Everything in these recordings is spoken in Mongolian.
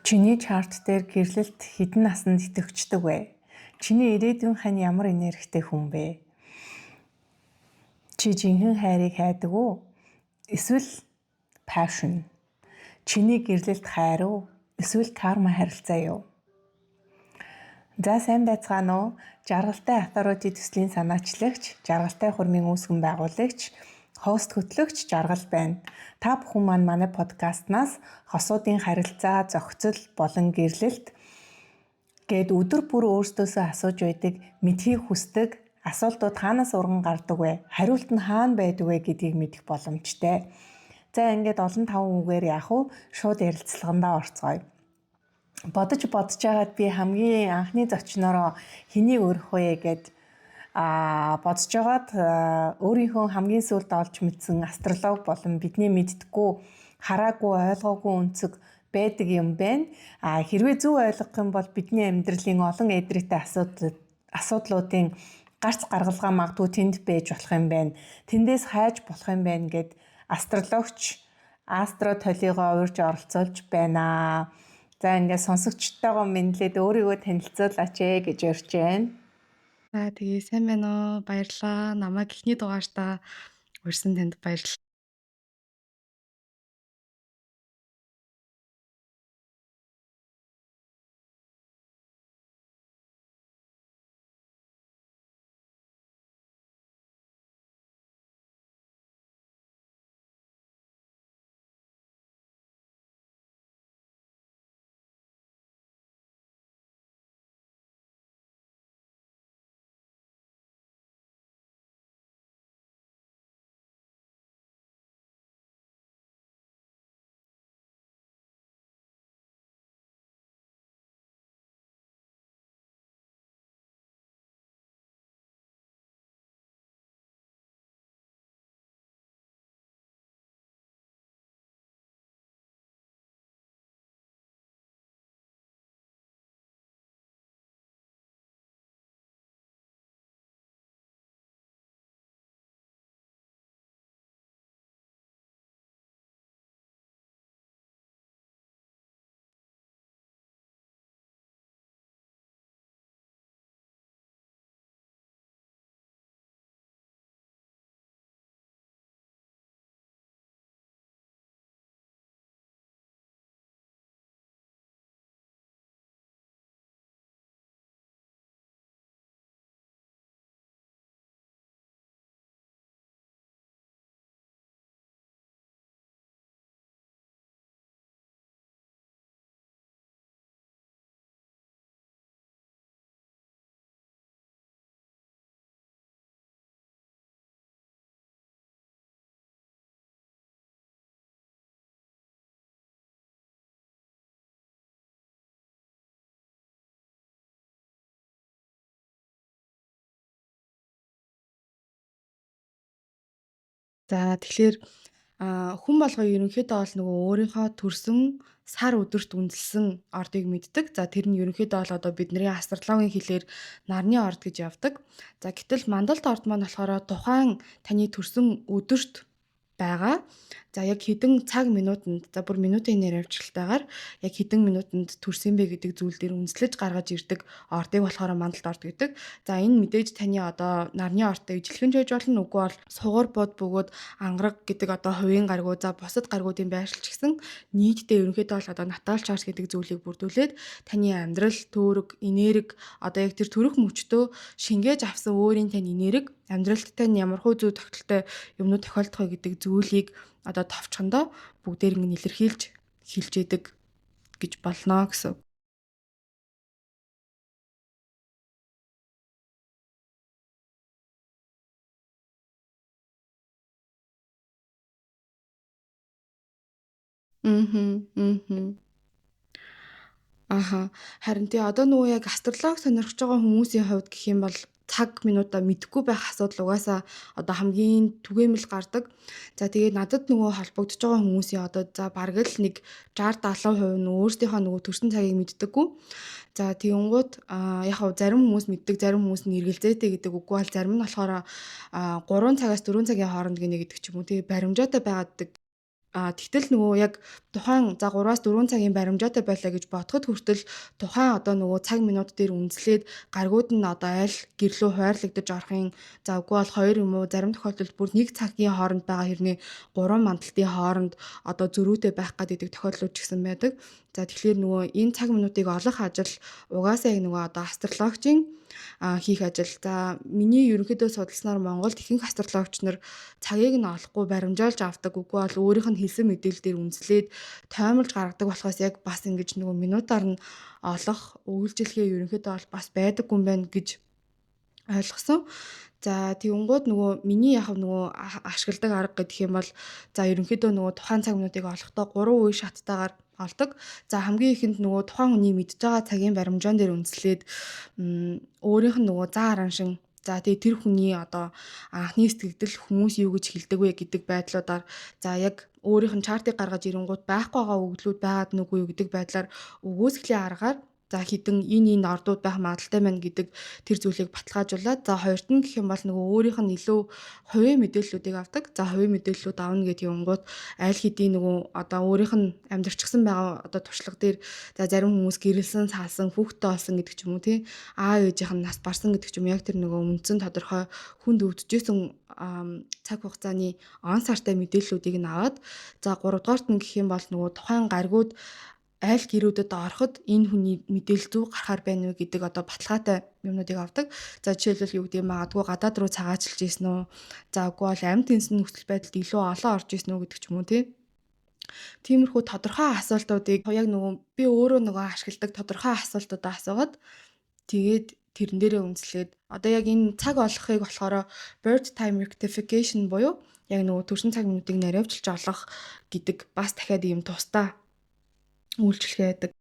Чиний чарт дээр гэрлэлт хэдэн наснд идэвхждэг вэ? Чиний ирээдүйн хань ямар энергитэй хүн бэ? Чи жинхэнэ хайрыг хайдаг уу? Эсвэл passion? Чиний гэрлэлт хайр уу? Эсвэл карма харилцаа юу? За сайн байцгаана уу? Жаргалтай авторуудын төслийн санаачлагч, жаргалтай хурмын үүсгэн байгуулагч, хост хөтлөгч Жаргал байна. Та бүхэн манай подкастнаас хосуудын харилцаа, зохицол болон гэрлэлт гээд өдөр бүр өөрсдөөсөө асууж байдаг, мэдхийг хүсдэг асуултууд хаанаас урган гардаг вэ? Хариулт нь хаана байдаг вэ гэдгийг мэдэх боломжтой. За ингээд олон таван үгээр яах вэ? Шууд ярилцлагандаа орцгоё. Бодож байгаад би хамгийн анхны зочноороо хэнийг өргөх вэ гэд бодож байгаад өөрийнхөө хамгийн сүүлд олж мэдсэн астролог болон бидний мэддэггүй хараагүй ойлгоогүй үнцэг байдаг юм байна. Хэрвээ зөв ойлгох юм бол бидний амьдралын олон эдрээтэй асуудлуудын гарц гаргалгаа магадгүй тэнд байж болох юм байна. Тэндээс хайж болох юм байна гэд астрологч Астро Толигоо урьж оролцуулж байна. За ингээд сонсогчтойгоо мэдлээд өөрийгөө танилцуулаач гэж урьж байна. За тэгээ сайн байна уу? Баярлалаа. Намайг эхний дугаартаа урьсан танд баярлалаа. За тэгэхээр хүн болгоо ерөнхийдөө бол нөгөө өөрийнхөө төрсөн сар өдөрт үнэлсэн ордыг мэддэг. За тэр нь ерөнхийдөө бол одоо бидний астрологийн хэлээр нарны орд гэж явдаг. За гэтэл мандалт орд маань болохоор тухайн таны төрсөн өдөрт байгаа. За яг хэдэн цаг минутанд за бүр минутын нэр авчралтайгаар яг хэдэн минутанд төрсөн бэ гэдэг зүйл дээр үндэслэж гаргаж ирдэг ордыг болохоор мандалт орд гэдэг. За энэ мэдээж таны одоо нарны ордтой ижилхэн жойж болно. Үгүй бол сугар бод бөгөөд ангараг гэдэг одоо хувийн гаргуу за бусад гаргуудын байршил ч гэсэн нийтдээ ерөнхийдөө бол одоо натал чарт гэдэг зүйлийг бүрдүүлээд таны амьдрал, төөрөг, энерги одоо яг тэр төрөх мөчтөө шингээж авсан өөрийн тань энерги амьдралд тань ямархуу зүй тогтолтой юмнууд тохиолдох вэ гэдэг зүйлийг одоо товчхондоо бүгдээр ингэ илэрхийлж хэлж яадаг гэж болно гэсэн. Харин тий одоо нөгөө яг астролог сонирхож байгаа хүмүүсийн хувьд гэх юм бол цаг минутаа мэдэхгүй байх асуудал угаасаа одоо хамгийн түгээмэл гардаг. За тэгээд надад нөгөө холбогдож байгаа хүмүүсийн одоо за бараг л нэг 60-70% нь өөрсдийнхөө нөгөө төрсэн цагийг мэддэггүй. За тэгэнгუთ яг хав зарим хүмүүс мэддэг, зарим хүмүүс нь эргэлзээтэй гэдэг үгүй бол зарим нь болохоор 3 цагаас 4 цагийн хооронд гинэ гэдэг ч юм уу тий баримжаатай байгааддаг. Тэгтэл нөгөө яг тухайн за 3-аас 4 цагийн баримжаатай байлаа гэж бодоход хүртэл тухайн одоо нөгөө цаг минут дээр үндэслээд гаригууд нь одоо аль гэрлөө хуваарлагдаж орохын за үгүй бол 2 юм уу зарим тохиолдолд бүр 1 цагийн хооронд байгаа хэрнээ 3 мандалтын хооронд одоо зөрүүтэй байх гэдэг тохиолдлууд ч гэсэн байдаг. За тэгэхээр нөгөө энэ цаг минутыг олох ажил угаасаа яг нөгөө одоо астрологийн хийх ажил. За миний ерөнхийдөө судалснаар Монголд ихэнх астрологч нар цагийг нь олохгүй баримжаалж авдаг. Үгүй бол өөрийнх нь хэлсэн мэдээлэл дээр үндэслээд тоймолж гаргадаг болохоос яг бас ингэж нөгөө минутаар нь олох үйлчлэгээ ерөнхийдөө бол бас байдаггүй юм байна гэж ойлгосон. За тэгэнгүүт нөгөө миний яг нөгөө ашигладаг арга гэх юм бол за ерөнхийдөө нөгөө тухайн цаг минутыг олохдоо 3 үе шаттайгаар олдог. За хамгийн ихэнд нөгөө тухайн хүний мэдж байгаа цагийн баримжаан дээр үндэслээд өөрийнх нь нөгөө зан араншин за тэгээ тэр хүний одоо анхны сэтгэгдэл хүмүүс юу гэж хэлдэг вэ гэдэг байдлуудаар за яг өөрийнх нь чартыг гаргаж ирэнгүүт байхгүй байгаа өгдлүүд байгаад нүггүй юу гэдэг байдлаар өгөөсгөлийн аргаар за хідэн энэ ордууд байх магадaltaй байна гэдэг тэр зүйлийг баталгаажуулаад за хоёрт нь гэх юм бол нөгөө өөрийнх нь илүү хувийн мэдээллүүдийг авдаг. За хувийн мэдээллүүд авна гэдэг юмгууд аль хэдийн нөгөө одоо өөрийнх нь амьдарчсан байгаа одоо туршлага дээр за зарим хүмүүс гэрэлсэн, салсан, хүүхдтэй болсон гэдэг ч юм уу тий. Аав ээжийнх нь нас барсан гэдэг ч юм яг тэр нөгөө үндсэн тодорхой хүнд өвдөжсэн цаг хугацааны он сартай мэдээллүүдийг нь аваад за 3 дугаарт нь гэх юм бол нөгөө тухайн гаригууд аль гэрүүдэд ороход энэ хүний мэдээлэл зөв гарахаар байна уу гэдэг одоо баталгаатай юмнуудыг авдаг. За жишээлбэл юу гэдэг магадгүй гадаад руу цагаачилж ийсэн үү? За үгүй бол амьд энсэн нөхцөл байдалд илүү олон орж ийсэн үү гэдэг ч юм уу тий. Тиймэрхүү тодорхой асуултуудыг яг нөгөө би өөрөө нөгөө ашигладаг тодорхой асуултуудаа асуугаад тэгээд тэрэн дээрээ үндэслээд одоо яг энэ цаг олохыг болохоор bird time rectification буюу яг нөгөө төрсөн цаг минутыг наривчилж олох гэдэг бас дахиад ийм тусдаа үйлчлэгээ байдаг.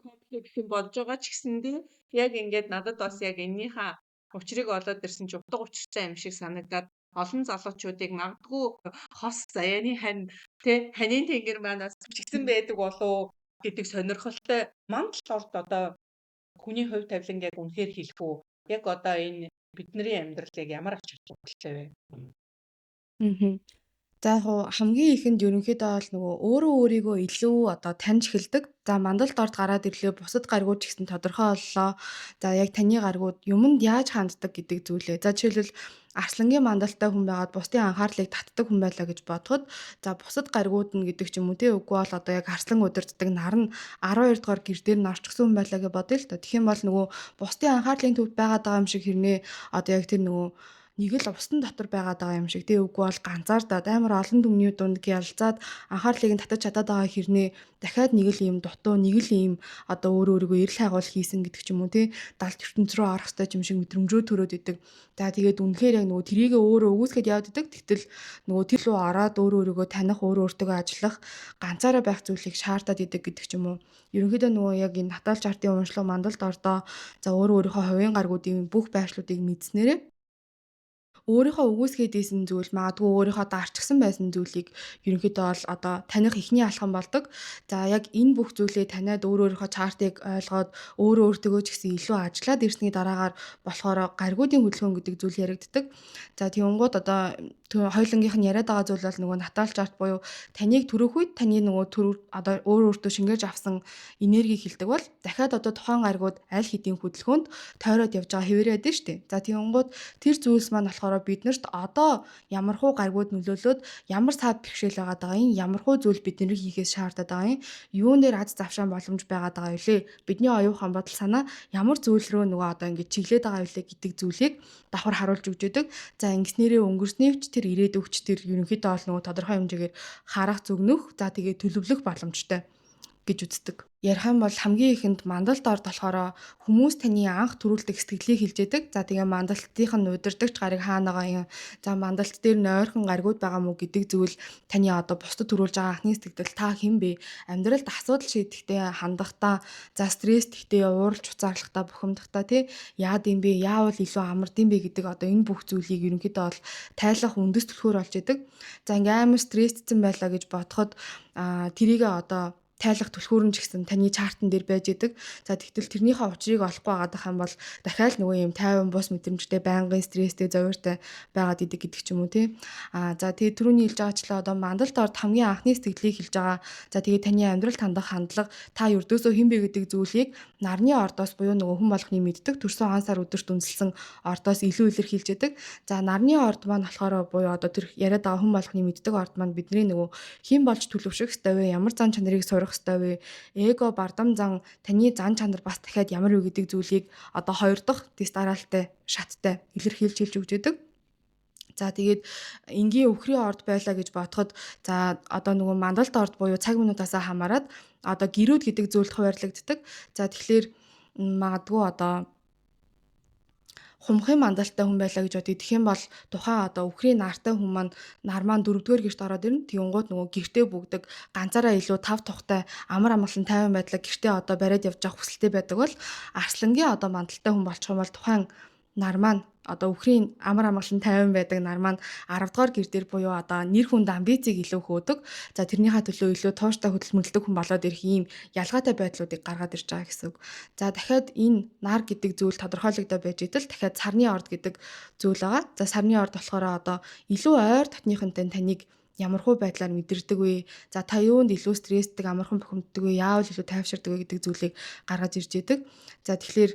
комплекс юм болж байгаа ч гэсэндээ яг ингээд надад бас яг эннийхээ учрыг олоод ирсэн ч утга учиртай юм шиг санагдаад олон залуучуудыг магадгүй хос заяаны хань ханийн тэнгэр маань бас чигсэн байдаг болов гэдэг сонирхолтой мандал орд одоо хүний хувь тавилан яг үнэхээр хэлэх үү? Яг одоо энэ бидний амьдралыг ямар ач холбогдолтой вэ? За яг уу хамгийн ихэнд ерөнхийдөө бол нөгөө өөрөө өөрийгөө илүү одоо таньж эхэлдэг. За мандалд орд гараад ирлээ бусад гаригууд ч гэсэн тодорхой боллоо. За яг таны гаригууд юмд яаж ханддаг гэдэг зүйлээ. За жишээлбэл Арслангийн мандалтай хүн байгаад бусдын анхаарлыг татдаг хүн байлаа гэж бодоход за бусад гаригууд нь гэдэг ч юм уу тий үгүй бол одоо яг Арслан удирддаг нар нь 12 дугаар гэр дээр нь орчихсон хүн байлаа гэж бодъё л та. Тэгэх юм бол нөгөө бусдын анхаарлын төвд байгаад байгаа юм шиг хэрнээ одоо яг тэр нөгөө нэг л усны дотор байгаад байгаа юм шиг тий үгүй бол ганцаардаад амар олон түмний дунд гялцаад анхаарлыг нь татаж чадаад байгаа хэрнээ дахиад нэг л ийм дутуу нэг л ийм одоо өөрөө өөрийгөө эрэл хайгуул хийсэн гэдэг ч юм уу тий далд ертөнц рүү орох ёстой юм шиг мэдрэмжөө төрөөд идэг. За тэгээд үнэхээр яг нөгөө трийгээ өөрөө өгөөсгöd яваад идэг. Тэгтэл нөгөө тэр рүү ороод өөрөө өөрийгөө таних өөрөө өөртөө ажиллах ганцаараа байх зүйлийг шаардаад идэг гэдэг ч юм уу. Ерөнхийдөө нөгөө яг энэ Наталж артын уншлага мандалд ордоо за өөрөө өөрийнхөө хувийн гаргуудын бүх байршлуудыг мэдснээрээ өөрийнхөө өгөөсгээд ийсэн зүйл магадгүй өөрийнхөө дарчсан байсан зүйлийг ерөнхийдөө бол одоо таних эхний алхам болдог. За яг энэ бүх зүйлээ таниад өөрийнхөө чартыг ойлгоод өөртөөгөө ч гэсэн илүү ажиллаад ирсний дараагаар болохоор гаригуудын хөдөлгөөн гэдэг зүйл яригддаг. За тэгэнгუთ одоо хоёулангийнх нь яриад байгаа зүйл бол нөгөө натал чарт буюу таныг төрөх үед таны нөгөө төр одоо өөртөө шингээж авсан энерги хилдэг бол дахиад одоо тухайн гаригууд аль хэдийн хөдөлгөөнд тойроод явж байгаа хэвээрээ байдаг шүү дээ. За тэгэнгუთ тэр зүйлс маань болохоор биднэрт одоо ямархуу гаригууд нөлөөлөөд ямар саад бэрхшээл байгаад байгаа юм, ямархуу зүйл бидний хийхээс шаардаад байгаа юм, юун дээр аз завшаан боломж байгаад байгаа юу лээ. Бидний оюухан бодол санаа ямар зүйл рүү нөгөө одоо ингэж чиглээд байгаа юу лээ гэдэг зүйлийг давхар харуулж өгч өгдөг. За ингэснээрээ өнгөрснөөвч тэр ирээдүгч тэр ерөнхийдөө бол нөгөө тодорхой хэмжээгээр харах зүгнөх, за тэгээ төлөвлөх боломжтой гэж үздэг. Ярих юм бол хамгийн ихэнд мандалд орд болохоор хүмүүс таны анх төрүүлдэг сэтгэлийг хэлж яадаг. За тэгээ мандалтынх нь удирдахч гарыг хаана байгаа юм. За мандалт дээр нойрхон гаригууд байгаа мó гэдэг зүйл таны одоо бусдад төрүүлж байгаа анхны сэтгэл та хэн бэ? Амьдралд асуудал шийдэхдээ хандахдаа за стресс тэгтээ ууралж уцаарлахтаа бухимдахтаа тий яад юм бэ? Яавал илүү амардсан бэ гэдэг одоо энэ бүх зүйлийг ерөнхийдөө бол тайлах үндэс төлхөөр болж яадаг. За ингээм амар стрессцэн байлаа гэж бодоход тэрийгээ одоо тайлах түлхүүр нь ч гэсэн таны чартан дээр байж идэг. За тэгтэл тэрнийхээ учрыг олохгүй байгаадах юм бол дахиад нөгөө юм тайван бус мэдрэмжтэй байнгын стресстэй зовёртой байгаад идэг гэдэг ч юм уу тий. За тэгээ түрүүний хэлж байгаачлаа одоо мандалд орд хамгийн анхны сэтгэлийг хэлж байгаа. За тэгээ таны амьдралд хандах хандлага та ердөөсөө хэн бэ гэдэг зүйлийг нарны ордоос буюу нөгөө хүн болгоны мэддэг төрсөн ансаар өдөрт үнэлсэн ордоос илүү илэрхийлж яадаг. За нарны орд маань болохоор буюу одоо тэр яриад байгаа хүн болгоны мэддэг орд маань бидний нөгөө хэн болж төлөвшөх ёстой вэ? Ямар зан чанарыг сурах ёстой вэ? Эго бардам зан таны зан чанар бас дахиад ямар вэ гэдэг зүйлийг одоо хоёр дахь тест дараалтай шаттай илэрхийлж хэлж өгч яадаг. За тэгээд энгийн өвхрийн орд байлаа гэж бодоход за одоо нөгөө мандалд орд буюу цаг минутаасаа хамаарат одоо гэрүүд гэдэг зүйлд хуваарлагддаг. За тэгэхээр магадгүй одоо хумхын мандалтай хүн байлаа гэж бодъё. Тэгэх юм бол тухайн одоо өвхрийн нартай хүн маань нар маань 4-р гэрт ороод ирнэ. Тэгэнгუთ нөгөө гэртээ бүгдэг ганцаараа илүү тав тухтай амар амгалан тайван байдлаа гэртээ одоо бариад явж явах хүсэлтэй байдаг бол арслангийн одоо мандалтай хүн болчих юм бол тухайн нар маань одоо өвхрийн амар амгалан тайван байдаг нар маань 10 дугаар гэр дээр буюу одоо нэр хүнд амбицийг илүү хөөдөг. За тэрнийхээ төлөө илүү тууштай хөдөлмөрлөдөг хүн болоод ирэх ийм ялгаатай байдлуудыг гаргаад ирж байгаа гэсэн үг. За дахиад энэ нар гэдэг зүйл тодорхойлогдоод байж итэл дахиад сарны орд гэдэг зүйл байгаа. За сарны орд болохоор одоо илүү ойр дотныхонтой таныг ямархуу байдлаар мэдэрдэг вэ? За та юунд илүү стресстэй амархан бухимддаг вэ? Яавал илүү тайвширдаг вэ гэдэг зүйлийг гаргаж ирж идэг. За тэгэхээр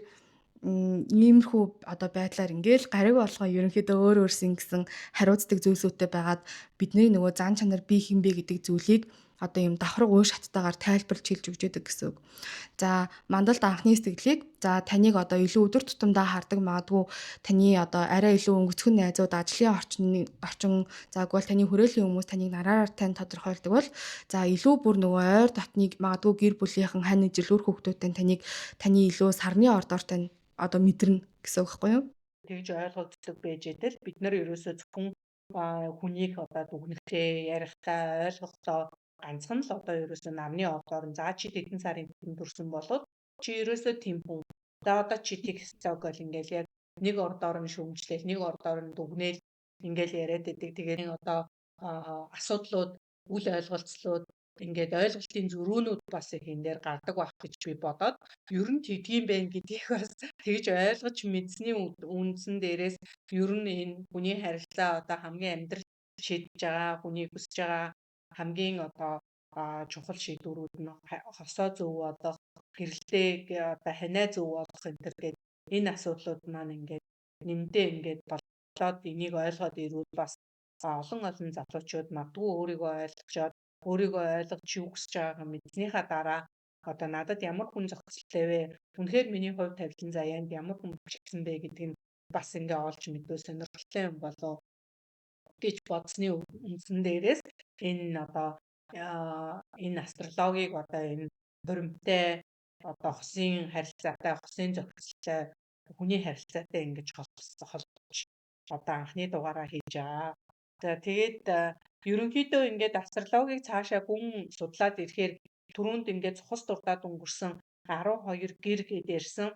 иймэрхүү одоо байдлаар ингээл гариг болгоо ерөнхийдөө өөр өөрсөн гэсэн хариуцдаг зүйлсүүдтэй байгаад бидний нөгөө зан чанар бие хэмбэ гэдэг зүйлийг одоо юм давхар уушь хаттайгаар тайлбарлаж хэлж өгч яадаг гэсэн үг. За мандалд анхны сэтгэлийг за таныг одоо илүү өдөр тутамдаа хардаг магадгүй таны одоо арай илүү өнгөцгөн найзууд ажлын орчин за тэгвэл таны хүрээлэн хүмүүс таныг нараараар тань тодорхойлдог бол за илүү бүр нөгөө ойр дотныг магадгүй гэр бүлийнхэн хань ижил үр хүүхдүүдтэй таны илүү сарны ордоор тань одоо мэдэрнэ гэсэн үг байхгүй юу? Тэгж ойлгогддог байж идэл бид нар ерөөсөө зөвхөн хүнийг одоо дүгнэхээ ярихтаа ойлгохдоо ганцхан л одоо ерөөсөө намны ордоор нь за чи тэдэн сарын тэдэнд төрсөн болоод чи ерөөсөө тийм хүн. За одоо чи текст гол ингээл яг нэг ордоор нь шүмжлээл нэг ордоор нь дүгнээл ингээл яриад байдаг. Тэгээд одоо асуудлууд үл ойлголцлууд ингээд ойлголтын зөрүүнүүд бас энэ дээр гардаг байх гэж би бодоод ер нь тэгдгийм байх гэдгийг бас тэгж ойлгож мэдсэний үндсэн дээрээс ер нь энэ хүний харилцаа одоо хамгийн амьдрал шийдэж байгаа, хүний хүсэж байгаа хамгийн одоо чухал шийдвэрүүд нь хосоо зөв болох, гэрэлтэйг одоо ханаа зөв болох энэ төр гээд энэ асуудлууд маань ингээд нэмдээ ингээд болоод энийг ойлгоод ирвэл бас олон залуучууд магадгүй өөрийгөө ойлгож юу хүсэж байгааг мэдснийхаа дараа одоо надад ямар хүн зохицолтой вэ? Үнэхээр миний хувь тавилан заяанд ямар хүн бичсэн бэ гэдэг нь бас ингээ олж мэдвэл сонирхолтой юм болов гэж бодсны үндсэн дээрээс энэ одоо энэ астрологийг одоо энэ хуримтай одоо хосын харилцаатай, хосын зохицолтой, хүний харилцаатай ингэж холбож одоо анхны дугаараа хийж байгаа. За тэгээд ерөнхийдөө ингээд астрологийг цаашаа гүн судлаад ирэхээр түрүүнд ингээд цухас дуртад өнгөрсөн 12 гэр гэдэрсэн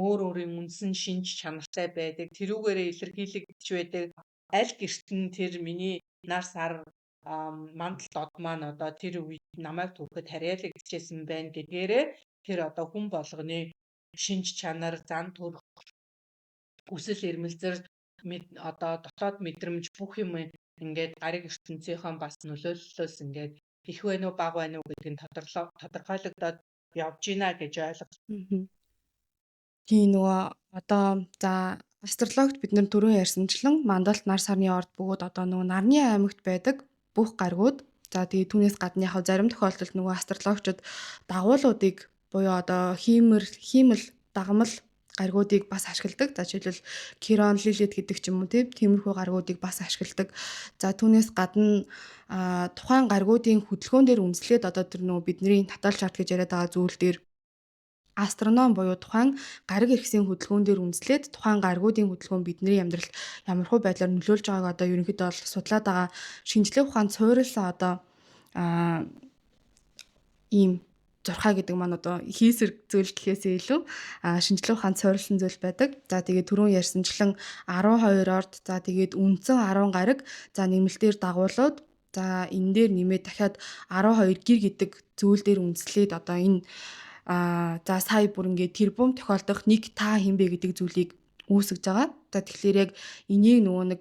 өөр өөрийн үндсэн шинж чанартай байдаг. Тэрүүгээрээ илэрхийлэгдэж байдаг. Аль гэрт нь тэр миний нар сар мандал дод маань одоо тэр үед намайг түрхэд харьяалагдчихсэн байна гэдгээрээ тэр одоо хүн болгоны шинж чанар, зан төрх, хүсэл эрмэлзэл одоо дотоод мэдрэмж бүх юм ингээд гариг ертөнцийнхөө бас нөлөөллөөс ингээд их байна уу бага байна уу гэдг нь тодорхойлогдоод явж гинэ гэж ойлгож. Тийм нөгөө одоо за астрологт бид нар түрүү ярьсанчлан мандалт нар сарны орд бөгөөд одоо нөгөө нарны аймагт байдаг бүх гаригууд за тэгээ түүнээс гадна яг зарим тохиолдолд нөгөө астрологчид дагуулуудыг буюу одоо хиймэл дагамал гаригуудыг бас ашигладаг. За жишээлбэл Кирон, Лилит гэдэг ч юм уу тиймэрхүү гаригуудыг бас ашигладаг. За түүнээс гадна тухайн гаригуудын хөдөлгөөн дээр үндэслээд одоо тэр нөгөө бидний натал чарт гэж яриад байгаа зүйл дээр астроном буюу тухайн гариг иргэсийн хөдөлгөөн дээр үндэслээд тухайн гаригуудын хөдөлгөөн бидний амьдралд ямархуу байдлаар нөлөөлж байгааг одоо ерөнхийдөө бол судлаад байгаа шинжлэх ухаанд суурилсан одоо ийм зурхаа гэдэг маань одоо хийсвэр зүйл гэхээсээ илүү шинжлэх ухаанд суурилсан зүйл байдаг. За тэгээд түрүүн ярьсанчлан 12 орд за тэгээд үндсэн 10 гариг за нэмэлтээр дагуулууд за энэ дээр нэмээд дахиад 12 гэр гэдэг зүйл дээр үндэслээд одоо энэ за сая бүр ингээд тэр бум тохиолдох нэг та хинбэ гэдэг зүйлийг үүсгэж байгаа. За тэгэхээр яг энийг нөгөө нэг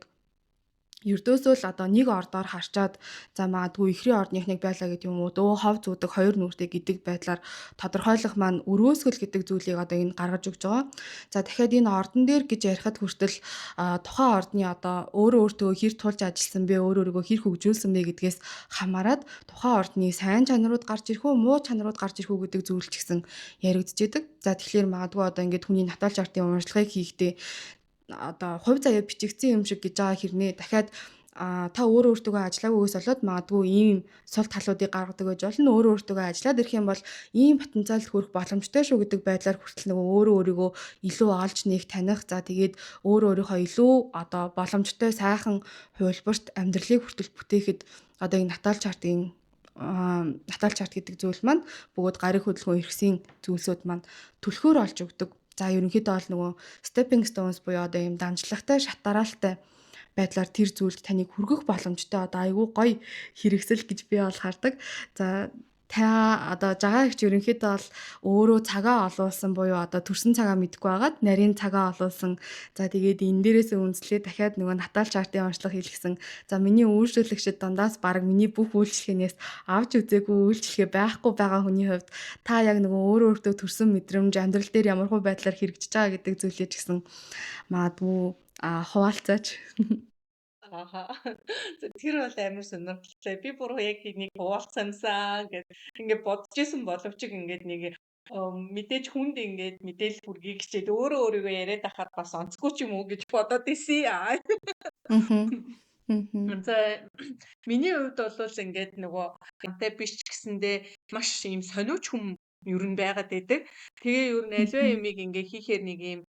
ердөөсөө л одоо нэг ордоор харчаад за магадгүй ихрийн ордынхныг байлаа гэдэг юм уу дөө хов зүүдэг хоёр нүртэй гэдэг байдлаар тодорхойлох маань өрөөсгөл гэдэг зүйлийг одоо энэ гаргаж өгч байгаа. За дахиад энэ ордон дээр гэж ярихад хүртэл тухайн ордны одоо өөрөө өөртөө хэр тулж ажилласан бэ өөрийгөө хэр хөгжүүлсэн бэ гэдгээс хамаарат тухайн ордны сайн чанарууд гарч ирэх үү муу чанарууд гарч ирэх үү гэдэг зүйл ч гэсэн яригдчихэдэг. За тэгэхээр магадгүй одоо ингээд хүний натал чартын уншлагыг хийхдээ одоо хувь заяа бичигдсэн юм шиг гэж байгаа хэрнээ дахиад та өөрөө өөртөө ажиллаагүйгээс болоод магадгүй ийм сул талуудыг гаргадаг байж болно. Өөрөө өөртөө ажиллаад ирэх юм бол ийм потенциалд хүрэх боломжтой шүү гэдэг байдлаар хүртэл нөгөө өөрөө өөрийгөө илүү олж нээх таних за тэгээд өөрөө өөрийнхөө илүү одоо боломжтой сайхан хувилбарт амьдралыг хүртэл бүтээхэд одоо энэ натал чарт гэдэг зүйл маань бөгөөд гариг хөдөлгөөн эрхсийн зүйлсүүд маань түлхүүр олж өгдөг. За ерөнхийдөө бол нөгөө stepping stones буюу одоо ийм дамжлагтай шат дараалтай байдлаар тэр зүйлд таныг хүргэх боломжтой одоо айгүй гоё хэрэгсэл гэж би бол хардаг. За та одоо жагаагч ерөнхийдөө бол өөрөө цагаа олуулсан буюу одоо төрсөн цагаа мэдэхгүй байгаад нарийн цагаа олуулсан. За тэгээд энэ дээрээс үндэслээ дахиад нөгөө натал чартын онцлог хийлгсэн. За миний үйлчлүүлэгчид дундаас баг миний бүх үйлчлэхээс авч үзээгүй үйлчлэгээ байхгүй байгаа хүний хувьд та яг нөгөө өөрөө өөртөө төрсөн мэдрэмж амьдрал дээр ямархуу байдлаар хэрэгжиж байгаа гэдэг зүйлээ ч гэсэн магадгүй хуваалцаач. Тэр бол амар сонирхолтой. Би бүр яг энийг хуваалцсансан гэж ингээд бодож исэн боловч ингээд нэг мэдээж хүнд ингээд мэдээлэл хүргэе гэчээд өөрөө өөрийгөө яриад байхад бас онцгүй ч юм уу гэж бодоод исэн. За миний хувьд бол ингээд нөгөө гантай биш ч гэсэндээ маш ийм сониуч хүн ер нь байгаад байдаг. Тэгээ ер нь аливаа юмыг ингээд хийхээр нэг ийм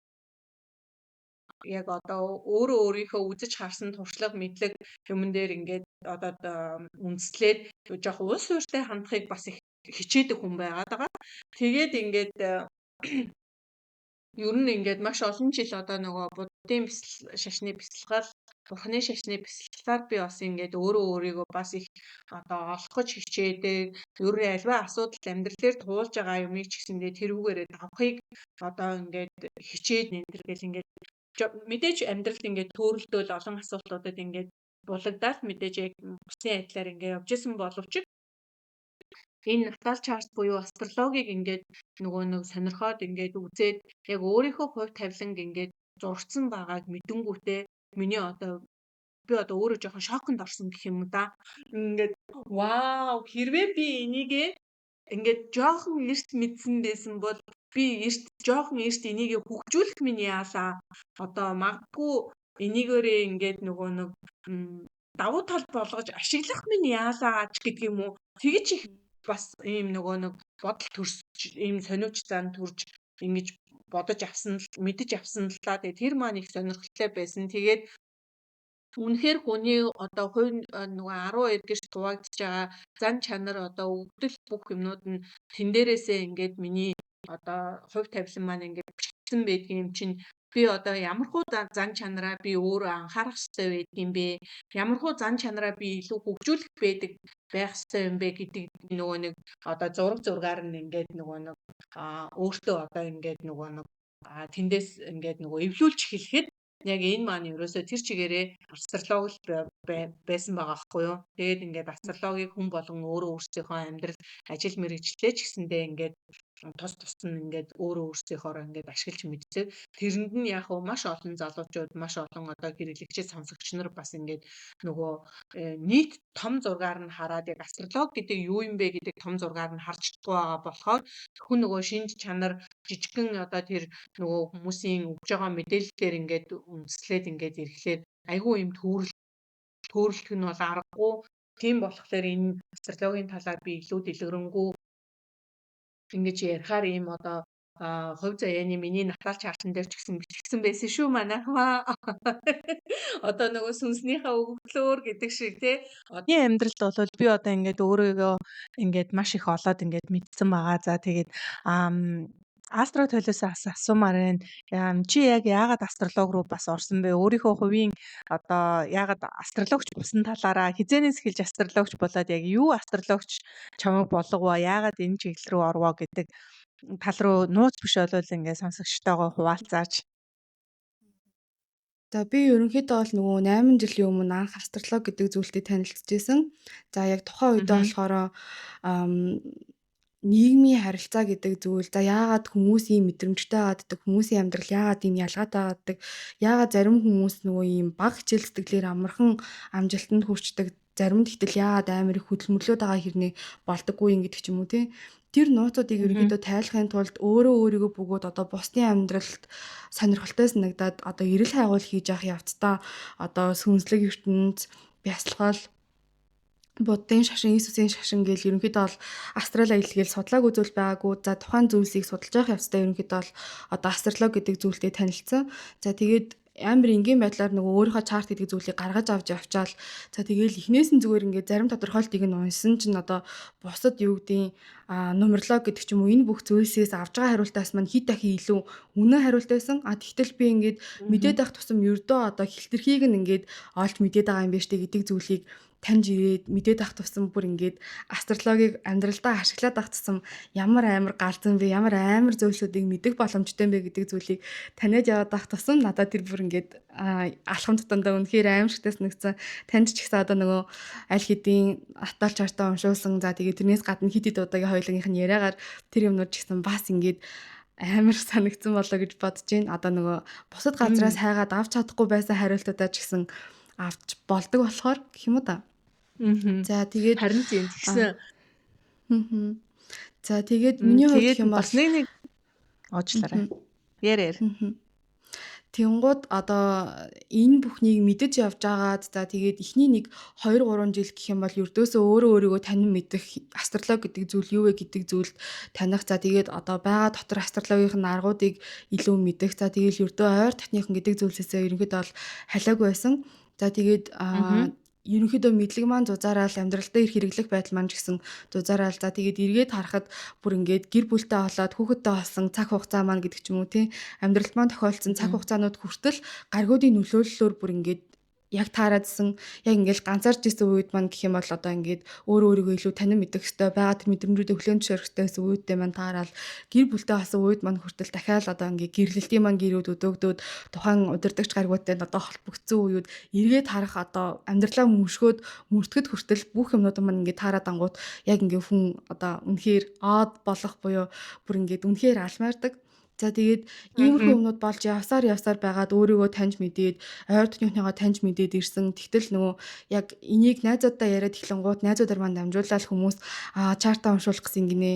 яг одоо өөрөө өөрийнхөө үзэж харсан туршлага мэдлэг юмн дээр ингээд одоо үндэслээд жоох уус ууртай хандахыг бас их хичээдэг хүн байгаад байгаа. Тэгээд ингээд ер нь ингээд маш олон жил одоо нөгөө буддын шашны бясалгал бурхны шашны бясалгалаар би бас ингээд өөрөө өөрийгөө бас их одоо олох гэж хичээдэг. Ер нь альва асуудал амьдрал дээр туулж байгаа юмыг ч гэсэндээ тэрүүгээрээ давхыг одоо ингээд хичээд нэмэр гэл ингээд мэдээж амьдралд ингээд төөрөлдөөл олон асуудлуудад ингээд булагдаад мэдээж яг бүсний адилаар ингээ явж исэн боловч энэ натал чарт буюу астрологийг ингээд нөгөө нэг сонирхоод ингээд үзээд яг өөрийнхөө хувь тавиланг ингээд зурцсан байгааг мэдэнгүүтээ миний одоо би одоо өөрөө жоохон шоконд орсон гэх юм да. Ингээд вау хэрвээ би энийгээ ингээд жоохон эрт мэдсэн байсан бол би эрт жоохон эрт энийг хөгжүүлэх минь яалаа. Одоо магадгүй энийгээрээ ингээд нөгөө нэг давуу тал болгож ашиглах минь яалаа ч гэдэг юм уу. Тэгэж их бас ийм нөгөө нэг бодол төрсөж ийм сониуч зан төрж ингэж бодож авсан л мэдэж авсан л та. Тэгээ тэр маань их сонирхолтой байсан. Тэгээд үнэхээр хүний одоо хувь нөгөө 12 гэрт хуваагдж байгаа зан чанар одоо өгдөл бүх юмнууд нь тэн дээрээсээ ингээд миний одоо хувь тавилан маань ингээд бичигдсэн байдгийн юм чинь би одоо ямархуу зан чанараа би өөрөө анхаарах хэрэгтэй байдгийн бэ? Ямархуу зан чанараа би илүү хөгжүүлэх байх хэрэгтэй юм бэ гэдэг нөгөө нэг одоо зургаар нь ингээд нөгөө нэг өөртөө одоо ингээд нөгөө нэг тэндээс ингээд нөгөө эвлүүлж эхлэхэд яг энэ маань ерөөсөө тэр чигээрээ астрологи байсан байгаа байхгүй юу. Тэгээд ингээд астрологийг хүн болгон өөрөө өөрсдийнхөө амьдрал ажил мэргэжлээ ч гэсэндээ ингээд тус нь ингээд өөрөө өөрсдийнхоороо ингээд ашиглаж мэддэг. Тэрэнд нь яг маш олон залуучууд, маш олон одоо хэрэглэгчид сонсогч нар бас ингээд нөгөө нийт том зургаар нь хараад яг астрологи гэдэг юу юм бэ гэдэг том зургаар нь харж чадахгүй байгаа болохоор хүн нөгөө шинж чанар жижигхэн одоо тэр нөгөө хүмүүсийн өгж байгаа мэдээлэлээр ингээд үндэслээд ингээд ирэхлээр айгүй юм төөрөлтөх нь бол аргагүй. Тийм болохоор энэ астрологийн талаар би илүү дэлгэрэнгүй ингэж ярихаар ийм одоо хувь заяаны миний натал чартан дээр ч гэсэн бичигдсэн байсан шүү манайхаа. Одоо нөгөө сүнснийхээ өгөгдлөөр гэдэг шиг тий. Одны амьдралд бол би одоо ингээд өөрийгөө ингээд маш их олоод ингээд мэдсэн байгаа. За тэгээд астро толиосоос асуумаар байна. Чи яг яагаад астролог руу бас орсон бэ? Өөрийнхөө хувийн одоо яагаад астрологч болсон талаараа хизээнээс эхэлж астрологч болоод яг юу астрологч чамайг болгоо? Яагаад энэ чиглэл рүү орвоо гэдэг тал руу нууц биш болвол ингээд сонсогчтойгоо хуваалцаач. За би ерөнхийдөө бол нөгөө 8 жилийн өмнө анх астрологи гэдэг зүйлтэй танилцчихсэн. За яг тухайн үедээ болохоор нийгмийн харилцаа гэдэг зүйл за яагаад хүмүүс ийм мэдрэмжтэй байгааддаг хүмүүсийн амьдрал яагаад ийм ялгаатай байгааддаг яагаад зарим хүмүүс нөгөө ийм бага хичээл сэтгэлээр амархан амжилтанд хүрчдэг заримд гэтэл яагаад амар их хөдөлмөрлөд байгаа хэрнээ болдоггүй юм гэдэг ч юм уу тий тэр нууцуудыг ерөнхийдөө тайлахын тулд өөрийгөө бөгөөд одоо бусдын амьдралд сонирхолтой санагдаад одоо эрэл хайгуул хийж явах явцдаа одоо сүнслэг ертөнд бясалгал буддын шашин, Иесусийн шашин гэл ерөнхийдөө бол астрал аялал гээл судлааг үзүүл байгаагүй. За тухайн зүйлсийг судалж явах явцдаа ерөнхийдөө бол одоо астролог гэдэг зүйлтэй танилцсан. За тэгээд амар энгийн байдлаар нөгөө өөрийнхөө чарт гэдэг зүйлийг гаргаж авч явчаал. За тэгээл эхнээс нь зүгээр ингээд зарим тодорхойлтыг нь унсан чинь одоо бусад юу гэдгийг нумеролог гэдэг ч юм уу энэ бүх зүйлсээс авж байгаа хариултаас маань хэд дахин илүү үнэн хариулт байсан. Тэгтэл би ингээд мэдээд байх тусам ердөө одоо хилтерхийг нь ингээд олж мэдээд байгаа юм байна штэ гэдэг зүйлийг таньж ирээд мэдээд ах тусам бүр ингээд астрологийг амьдралдаа ашиглаад ах тусам ямар амар галзан бэ ямар амар зөвлөдүүдийг мэдэх боломжтой юм бэ гэдэг зүйлийг таниад яваад ах тусам надад тэр бүр ингээд алхам тутамдаа үнэхээр аимшигтайс нэгсэн таньж ч гэсэн одоо нөгөө аль хэдийн атал чартаа уншуулсан за тэгээд тэрнээс гадна хит хит удаагийн хоёулынх нь яриагаар тэр юмнууд ч гэсэн бас ингээд амар санагдсан болоо гэж бодож байна. Одоо нөгөө бусад газраас хайгаад авч чадахгүй байсан хариултуудаа ч гэсэн авч болдог болохоор гэх юм уу та. За тэгээд харин тийм тэгсэн. За тэгээд миний хувьд гэх юм бол бас нэг оочлаарай. Ярээр. Тэнгууд одоо энэ бүхнийг мэдэж явж байгаад за тэгээд эхний нэг 2 3 жил гэх юм бол ердөөсөө өөрийгөө танин мэдэх астролог гэдэг зүйл юу вэ гэдэг зүйлд таних за тэгээд одоо байгаа дотор астрологийн аргуудыг илүү мэдэх за тэгээд ердөө ойр татныхан гэдэг зүйлсээсээ ерөнхийдөө бол халиагүй байсан. За тэгээд ерөнхийдөө мэдлэг маань зузаараад амьдралдаа их хэрэглэх байдал маань ч гэсэн зузаараад за тэгээд эргээд харахад бүр ингээд гэр бүлтэй болоод хүүхэдтэй болсон цаг хугацаа маань гэдэг ч юм уу тий амьдралд маань тохиолдсон цаг хугацаанууд хүртэл гаргуудын нөлөөллөөр бүр ингээд яг таараадсэн яг ингээл ганцаарч исэн үед маань гэх юм бол одоо ингээд өөрөө өөрийгөө илүү танин мэдэх хэрэгтэй байгаа тэр мэдрэмжүүдийг хүлээн зөвшөөрөх хэрэгтэй гэсэн үедээ маань таарал гэр бүлтэй болсон үед маань хүртэл дахиад одоо ингээд гэрлэлтийн маань гэрүүд өдөөгдөөд тухайн удирдагч гаригуудтай одоо холбогдсон үеуд эргээд харах одоо амьдралаа мөрсгөд хүртэл бүх юмнууд маань ингээд таарад ангууд яг ингээд хүн одоо үнэхээр од болох буюу бүр ингээд үнэхээр алмаардаг. За тэгээд иймэрхүү юмнууд болж явсаар байгаад өөрийгөө таньж мэдээд ойр дотныхныгоо таньж мэдээд ирсэн. Тэгтэл нөгөө яг энийг найзуудаа яриад эхлэнгууд найзуудаар маань дамжуулаад хүмүүс чартаа уншуулах гэсэн гинэ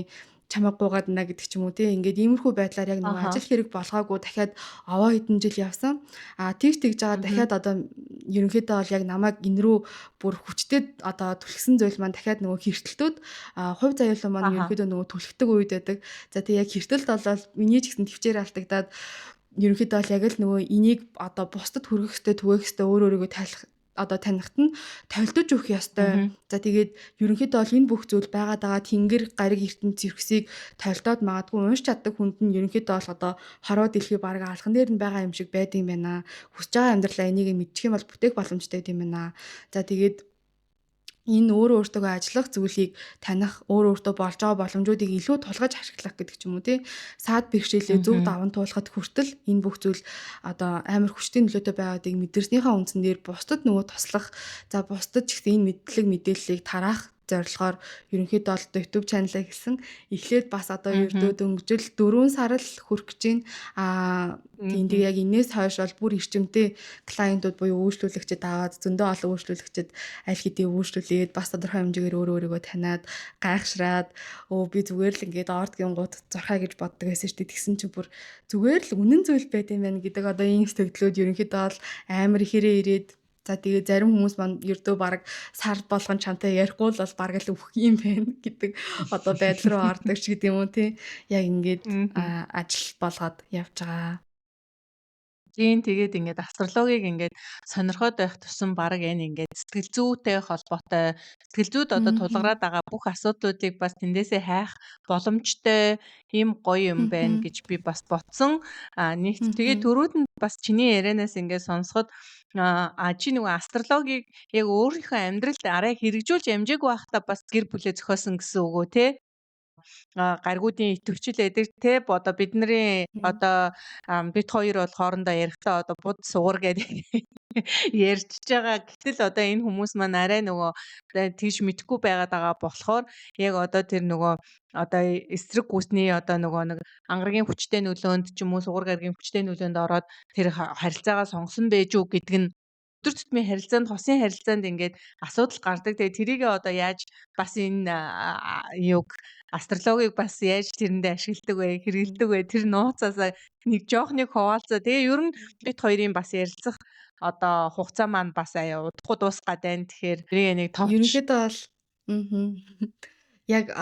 чамайг гуугаад наа гэдэг ч юм уу тий. Ингээд иймэрхүү байдлаар яг нөгөө ажил хэрэг болгоогүй дахиад овоо хэдэн жил явсан. Тэгж жагаад дахиад одоо ерөнхийдөө бол яг намайг энэ рүү бүр хүчтэй одоо түлхсэн зүйл маань дахиад нөгөө хэртэлтүүд хувь заяалан маань ерөнхийдөө нөгөө түлхдэг үед байдаг. За тий яг хэртэлт болол миний ч гэсэн төвчээр алдагдаад ерөнхийдөө бол яг л нөгөө энийг одоо бусдад хүргэх ёстой, түгээх ёстой, өөрийгөө одоо танихт нь толдож өгөх ёстой. За тэгээд ерөнхийдөө бол энэ бүх зүйл байгаа тэнгэр гариг ертөнц зөрхсийг толдоод магадгүй унш чаддаг хүнд нь ерөнхийдөө бол одоо хороо дэлхий бараг алхан дээр нь байгаа юм шиг байдаг юм байна. Хүсэж байгаа амьдралаа энийг мэдчих юм бол бүтээх боломжтой юм байна. За тэгээд энэ өөртөө ажиллах зүйлийг таних, өөртөө болж байгаа боломжуудыг илүү тулгаж ашиглах гэдэг ч юм уу тий. Саад бэрхшээлээ зөв даван туулахад хүртэл энэ бүх зүйл одоо амар хүчтэй нөлөөтэй байгаадыг мэдэрснийхаа үндсээр бусдад нөгөө туслах, за бусдад ч гэсэн энэ мэдээллийг тараах зорилгоор ерөнхийдөө бол YouTube channel-аа хэлсэн. Эхлээд бас одоо ердөө дөнгөжл 4 сар л хүрэх гэж байна. Тэгээд яг энэс хойш бол бүр эрчимтэй клиентууд буюу үйлчлүүлэгчид аваад зөндөө олон үйлчлүүлэгчид аль хэдийн үйлчлүүлээд бас тодорхой хэмжээгээр өөрийгөө таниад гайхшраад би зүгээр л ингээд ордгийн гууд зурхаа гэж боддог байсан шүү дээ. Тэгсэн чинь бүр зүгээр л үнэн зүйл байт юм байна гэдэг одоо ийм сэтгэлдлүүд ерөнхийдөө бол амар ихээрээ ирээд. За тэгээ зарим хүмүүс маань ердөө баг сар болгон чамтай ярихгүй л бол баг л өөх юм байна гэдэг одоо байдал руу ордог ч гэдэг юм уу тий. Яг ингээд ажил болгоод явж байгаа. Тэгээд ингээд астрологийг ингээд сонирхоод байх тусам баг энэ ингээд сэтгэл зүйтэй холбоотой сэтгэл зүйд одоо тулгараад байгаа бүх асуудлуудыг бас тэндээсээ хайх боломжтой ийм гоё юм байна гэж би бас бодсон. Нэгт тэгээд төрүүд нь бас чиний ярианаас ингээд сонсоход чи нөгөө астрологийг яг өөрийнхөө амьдралд арай хэрэгжүүлж амжаагүй байхдаа бас гэр бүлээ зохиосон гэсэн үг үү те? Гаригуудын итгэвчл эдэг те одоо бидний одоо бид хоёр бол хоорондоо ярихдаа одоо буд сугар гэдэг ярьж байгаа. Гэтэл одоо энэ хүмүүс маань арай нөгөө тийш мэдхгүй байгаад байгаа болохоор яг одоо тэр нөгөө одоо эсрэг гүсний одоо нөгөө нэг ангаргийн хүчтэй нөлөөнд ч юм уу сугар гаргийн хүчтэй нөлөөнд ороод тэр харилцаагаа сонгосон байж үү гэдэг нь өдөр тутмын харилцаанд хосын харилцаанд ингээд асуудал гардаг. Тэгээ тэрийгээ одоо яаж бас энэ юуг астрологийг бас яаж тэрэндээ ашигладаг вэ, хэрэгэлдэг вэ? Тэр нууцаасаа нэг жоохныг хуваалцаа. Тэгээ ер нь бид хоёрын бас ярилцах одоо хугацаа маань бас удахгүй дуусгаад байна. Тэгэхээр тэрийг нэг товч Ерөнхийдөө бол яг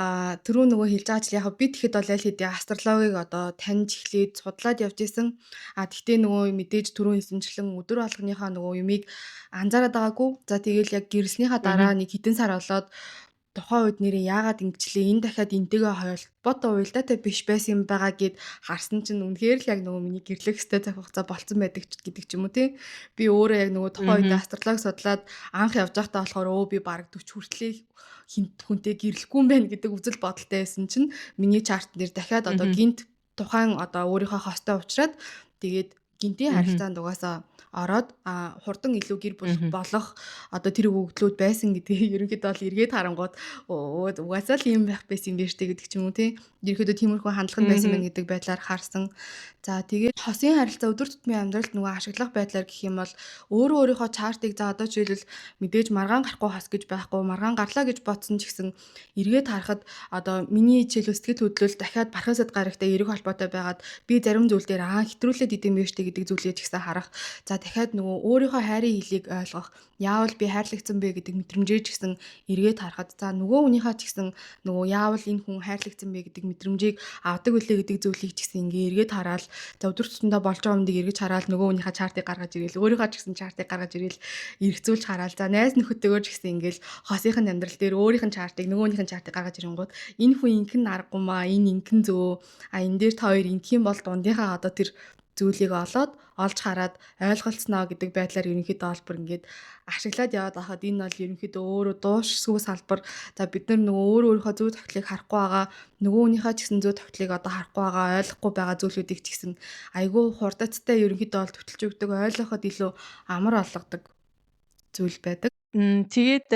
түрүү нөгөө хэлж байгаа ч яг би тэгэхэд бол аль хэдийн астрологийг одоо таньж эхлээд судлаад явж исэн. Тэгтээ нөгөө мэдээж түрүү хэлсэнчлэн өдөр болгоныхаа нөгөө юмыг анзаараад байгаагүй. За тэгэл яг гэрэлснийхаа дараа нэг хэдэн сар болоод тухайн үед нэрээ яагаад ингэчлээ энэ дахиад энтэйгээ холбоотой уялдаатай биш байсан юм байгаа гэд харсан чинь үнэхээр л яг нөгөө миний гэрлэх хэстэй цаг хугацаа болцсон байдаг гэдэг ч юм уу тий. Би өөрөө яг нөгөө тухайн үед астролог судлаад анх явж байхдаа болохоор би бараг 40 хүртлээ хинт хүнтэй гэрлэхгүй юм байна гэдэг үзэл бодолтой байсан чинь миний чарт дээр дахиад одоо гинт тухайн одоо өөрийнхөө хостой уучраад тэгээд гинтийн харилцаанд угаасаа ороод хурдан илүү гэр бүл болох одоо тэр өгөгдлүүд байсан гэдгийг ерөнхийдөө бол эргээд харангууд угаасаа л юм байх байсан юм биш үү гэдэг ч юм уу тий. Ерөнхийдөө тиймэрхүү хандлага байсан байна гэдэг байдлаар харсан. За тэгээд хосын харилцаа өдөр тутмын амьдралд нөгөө ашиглах байдлаар гэх юм бол өөрийнхөө чартыг за одоо жишээлбэл мэдээж маргаан гарахгүй хос гэж байхгүй маргаан гарлаа гэж бодсон ч гэсэн эргээд харахад одоо миний жишээлбэл сэтгэл хөдлөл дахиад бархасад гарагтай эрэг холбоотой байгаад би зарим зүйл дээр хэтрүүлээд идэм биш үү гэдэг зүйлээ ч гэсэн харах. За дахиад нөгөө өөрийнхөө хайрын хилийг ойлгох. Яавал би хайрлагдсан бэ гэдэг мэдрэмжээ ч гэсэн эргээд харахад за нөгөө хүнийхээ ч гэсэн нөгөө яавал энэ хүн хайрлагдсан бэ гэдэг мэдрэмжийг авдаг үлээ гэдэг зүйлийг ч гэсэн ингээ эргээд хараад за өдөр тутмдаа болж байгаа юмдыг эргэж хараад нөгөө хүнийхээ чартыг гаргаж ирээл өөрийнхөө ч гэсэн чартыг гаргаж ирээл эргцүүлж хараад за найз нөхөдтэйгөө ч гэсэн ингээл хосынхын амьдрал дээр өөрийнх нь чартыг нөгөөнийх нь чартыг гаргаж ирэнгууд энэ хүн ингэн аргагүй маа энэ ингэн зөө энэ дээр та хоёр ингэх юм бол дундынхаа одоо тэр зүйлийг олж хараад ойлголцсноо гэдэг байдлаар ерөнхийдөө олбор ингээд ашиглаад яваад байхад энэ бол ерөнхийдөө өөрөө дуушгүй салбар. За бид нар нөгөө өөрийнхөө зүй тогтолыг харахгүй байгаа, нөгөө хүнийхээ ч гэсэн зүй тогтолыг одоо харахгүй байгаа, ойлгохгүй байгаа зүйлүүдийг ч гэсэн айгүй хурдацтай ерөнхийдөө бол төтөлж өгдөг, ойлгоход илүү амар болгодог зүйл байдаг. Тэгээд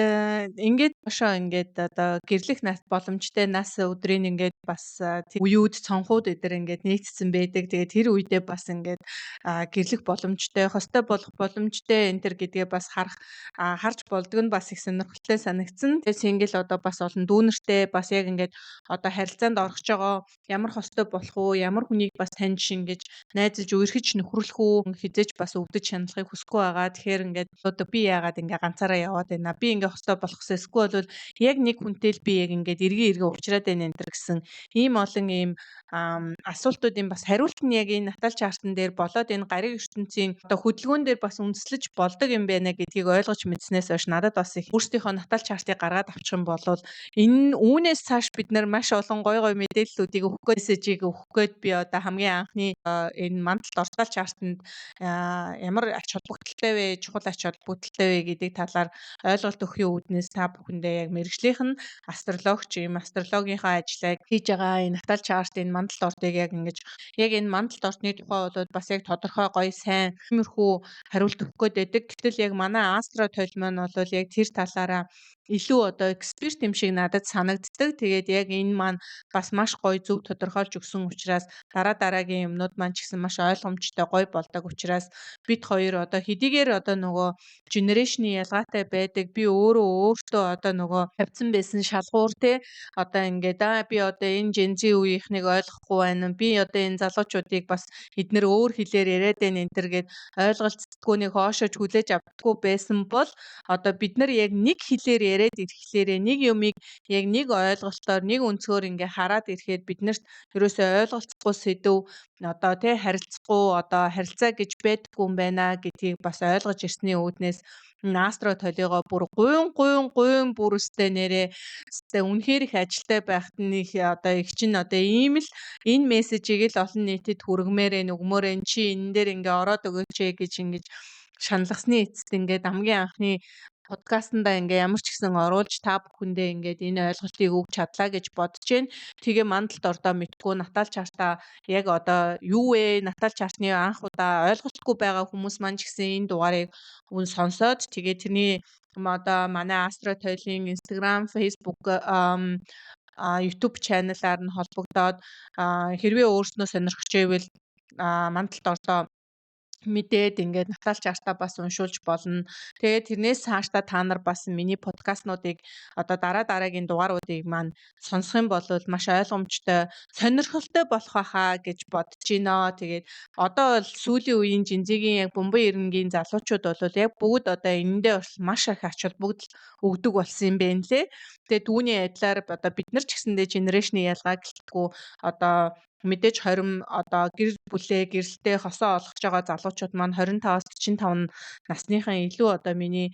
ингээд бошоо ингээд одоо гэрлэх боломжтой нас өдрийн ингээд бас үеуд цонхууд эдэр ингээд нийцсэн байдаг. Тэгээд тэр үедээ бас ингээд гэрлэх боломжтой, хостой болох боломжтой энэ төр гэдгээ бас харж болдог нь бас их сонирхолтой санагдсан. Тэгээд single одоо бас олон дүүнертэй бас яг ингээд одоо харилцаанд орох жоо ямар хостой болох уу, ямар хүнийг бас таньж ингэж найзаж үерхэж нөхөрлөх үү, хизээж бас өвдөж шаналхыг хүсэхгүй байгаа. Тэгэхээр ингээд одоо би яагаад ингээ ганцаараа яваад байна. Би ингээ хостой болохсоо эсвэл бол яг нэг хүнтэй л би яг ингээд эргээ уучраад байна энэ төр гэсэн ийм олон ийм асуултуудын бас хариулт нь яг энэ натал чартан дээр болоод энэ гариг ертөнцийн одоо хөдөлгөөн дээр бас үндэслэж болдог юм байна гэдгийг ойлгож мэдснээс хойш надад бас их өөрсдийнхөө натал чартыг гаргаад авчих юм бол энэ үүнээс цааш бид нар маш олон гой мэдээллүүдийг өгөх гээд мессежийг өгөх гээд би одоо хамгийн анхны энэ мандалд ортол чартанд ямар ач холбогдолтой вэ, чухал ач холбогдолтой вэ гэдэг талаар ойлголт өгөхийн үүднээс та бүхэндээ яг мэрэгжлийнх нь астрологч ийм астрологийнхаа ажлыг хийж байгаа энэ натал чарт энэ мандалд ортыг яг ингэж яг энэ мандалд ортны тухай бол бас яг тодорхой гоё сайн тиймэрхүү хариулт өгөх гээд байдаг. Гэтэл яг манай астро тойл маань бол яг тэр талаараа илүү одоо эксперт юм шиг надад санагддаг. Тэгээд яг энэ маань бас маш гоё зөв тодорхойлж өгсөн учраас дараагийн юмнууд маань ч гэсэн маш ойлгомжтой гоё болдог учраас бид хоёр одоо хэдийгээр одоо нөгөө генерашны ялгаатай байдаг. Би өөртөө одоо нөгөө тавьсан байсан шалгуур те одоо ингээд би одоо энэ Gen Z үеийнхнийг ойлгохгүй байна. Би одоо энэ залуучуудыг бас эднэр өөр хэлээр яриад байна энэ төр гэд ойлголцдгүйнийг хоошооч хүлээж авдаггүй байсан бол одоо бид нар яг нэг хэлээр яриад ирэхлээр нэг юмыг яг нэг ойлголтоор нэг өнцгөр ингээ хараад ирэхэд биднэрт ерөөсөө ойлголцохгүй сэдв одоо тий харилцахгүй одоо харилцаа гэж байдаггүй юм байна гэдгийг бас ойлгож ирсний үүднээс астро толигоо бүр гуйн бүр өстэй нэрээ өстэй үнэхээр их ажилтай байхад нь их одоо их чинь одоо ийм л энэ мессежийг л олон нийтэд хүргэмээрээ нөгмөөрэн чи энэ дээр ингээ ороод өгөөч гэж ингэж шаналгасны эцэст ингээд хамгийн анхны подкастнда ингээ ямар ч гэсэн оруулж та бүхэндээ ингээд энэ ойлголтыг өгч чадлаа гэж бодож байна. Тэгээ мандалд ордоо мэдгүй натал чартаа яг одоо юу вэ? Натал чартны анх удаа ойлголтгүй байгаа хүмүүс маань ч гэсэн энэ дугаарыг сонсоод тэгээ тэрний одоо манай Астро Тойлын Instagram, Facebook YouTube channel-аар нь холбогдоод хэрвээ өөрснөө сонирхож байвал мандалд ордоо мэдээд ингээд натал чартаа бас уншуулж болно. Тэгээд тэрнээс цаашдаа та нар бас миний подкастнуудыг одоо дараагийн дугааруудыг маань сонсох юм бол маш ойлгомжтой, сонирхолтой болох байхаа гэж бодож байна. Тэгээд одоо бол сүүлийн үеийн Gen-Z-ийн яг бомбон иргэнгийн залуучууд бол яг бүгд одоо энэндээ бас маш их ач холбогдол өгдөг болсон юм байна лээ. Тэгээд түүний адилаар одоо бид нар ч гэсэндээ генерашны ялгаа гэлтгүү одоо мэдээж 20 одоо гэр бүлээ гэрэлтэй хосоо олгож байгаа залуучууд маань 25-аас 45 насныхан илүү одоо миний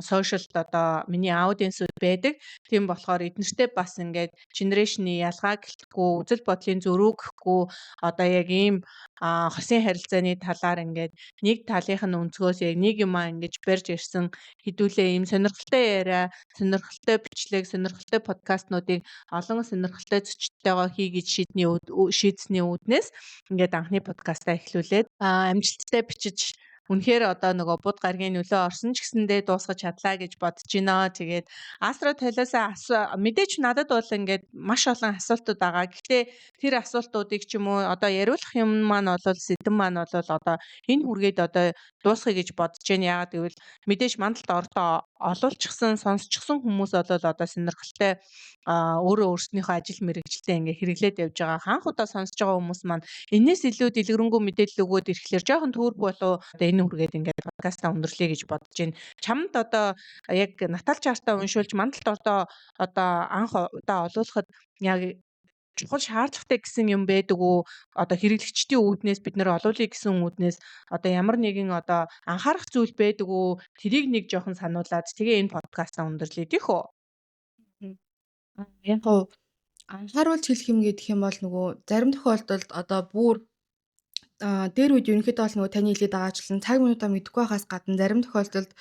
сошиалд одоо миний аудиенсүүд байдаг. Тийм болохоор эднэртэй бас ингээд генерашны ялгаа гэлтгүү үзэл бодлын зөрүү гэхгүй одоо яг ийм хосын харилцааны талаар ингээд нэг талынх нь өнцгөөс яг нэг юм ингэж барьж ирсэн хэдүүлээ ийм сонирхолтой яриа, сонирхолтой бичлэг, сонирхолтой подкастнуудыг олон сонирхолтой зочдтойгоо хий гэж шийдсэний үүднээс ингээд анхны подкастаа эхлүүлээд амжилттай бичиж үнэхээр одоо нөгөө буд гаргийн нөлөө орсон ч гэсэндээ дуусгаж чадлаа гэж бодож байна. Тэгээд Астро Толиосаа мэдээч надад бол ингээд маш олон асуултууд байгаа. Гэхдээ тэр асуултуудыг ч юм уу одоо яриулах юм маань бол сэдэн маань бол одоо энэ хүргээд одоо дуусгая гэж бодож байна. Яагаад гэвэл мэдээж мандалд ордоо олуулчихсан, сонсчихсон хүмүүс бол одоо сонирхолтой өөрөө өөрснийхөө ажил мэргэжилтэд ингээ хэрэглээд явж байгаа. Хаанх удаа сонсож байгаа хүмүүс маань энэс илүү дэлгэрэнгүй мэдээлэл өгөөд ирэхлээр жоохон төөрг болов одоо энэ үргээд ингээд подкастаа өндөрлөе гэж бодож байна. Чамд одоо яг натал чартаа уншуулж мандалд ордоо одоо анх удаа олуулахад яг чухал шаардлагатай гэсэн юм байдаг уу? Одоо хэрэглэгчдийн үүднээс бид нэр олуулъя гэсэн үүднээс одоо ямар нэгэн одоо анхаарах зүйл байдаг уу? Тэрийг нэг жоохон сануулад тэгээ энэ подкастаа өндөрлөе тийх үү? Яг гоо анхааруулж хэлэх юм гэдэг юм бол нөгөө зарим тохиолдолд одоо бүр дээр үед ерөнхийдөө бол нөгөө таны хэлээд байгаачлан цаг минутаа мэдэхгүй байхаас гадна зарим тохиолдолд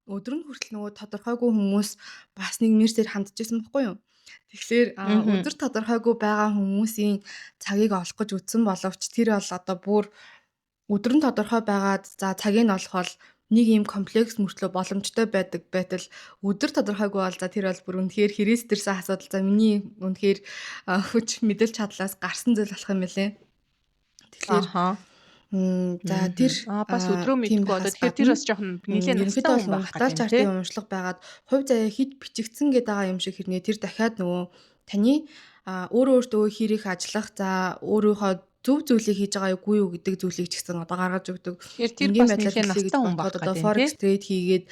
өдөр нь хүртэл нөгөө тодорхойгүй хүмүүс бас нэг мэрсээр хандчихсан байхгүй юу? Тэгэхээр Мгм. өдөр тодорхойгүй байгаа хүмүүсийн цагийг олох гэж үзсэн боловч тэр бол одоо бүр өдөр нь тодорхой байгаад за цагийг нь олох бол нэг ийм комплекс мөртлөө боломжтой байдаг байтал өдөр тодорхойгүй бол за тэр бол бүр үнэхээр хэрэгс төрсэн асуудал. За миний үнэхээр хүч мэдээлж чадлаас гарсан зүйл болох юм байлээ. Тэгэхээр Аха. за тэр Бас өдрөө тийм мэдгүй одоо байхаас тэгэхээр тэр гадна бас жоохон нэлээд настай ерөнхийдөө бол хүн нөгөө байх натаал гэдэг юм чартын тий. урамшлага байгаад хувь заяа хэд бичигдсэн гэдэг байгаа юм шиг хэрнээ тэр дахиад нөгөө таны өөрөө өөртөө хийх ажиллах за өөрийнхөө зөв зүйлийг хийж байгаа үгүй юу гэдэг зүйлийг ч гэсэн одоо гаргаж өгдөг. Тэгэхээр тэр Ингийн бас байдлаар нэлээд хэлхий гэж настай хүн байх бодоход одоо гэдэг юм forex тий. trade хийгээд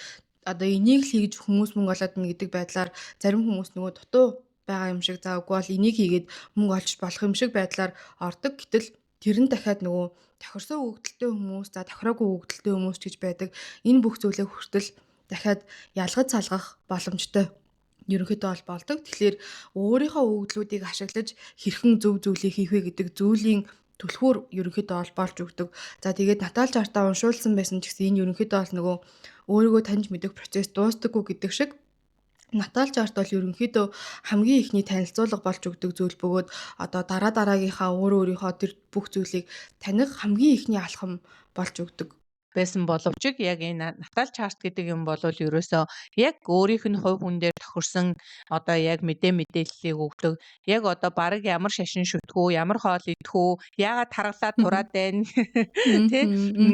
одоо энийг л хийж хүмүүс мөнгө олоод байна гэдэг байдлаар зарим хүмүүс нөгөө дутуу байгаа юм шиг за үгүй бол энийг хийгээд мөнгө олж болох юм шиг байдлаар ордог. Гэтэл тэр нь дахиад нөгөө тохирсон өгөгдөлтэй хүмүүс за тохироогүй өгөгдөлтэй хүмүүс ч гэж байдаг. Энэ бүх зүйлээ хүртэл дахиад ялгаж салгах боломжтой ерөнхийдөө бол болдог. Тэгэхээр өөрийнхөө өгөгдлүүдийг ашиглаж хэрхэн зөв зүйлийг хийх вэ гэдэг зүйлийн түлхүүр ерөнхийдөө бол болж өгдөг. За тэгээд Наталж артаа уншуулсан байсан ч гэсэн энэ ерөнхийдөө бол нөгөө өөрийгөө таньж мэдэх процесс дуустдаггүй гэдэг шиг Наталж арт бол ерөнхийдөө хамгийн ихний танилцуулга болж өгдөг зүйл бөгөөд одоо дараагийнхаа өөрийнхөө тэр бүх зүйлийг таних хамгийн ихний алхам болж өгдөг. Байсан боловч яг энэ натал чарт гэдэг юм бол ерөөсөө яг өөрийнх нь хувь хүн дээр тохирсон одоо яг мэдээллийг өгдөг. Яг одоо баг ямар шашин шүтгүү, ямар хоол идэхүү, яагаад таргалаад тураад байна тий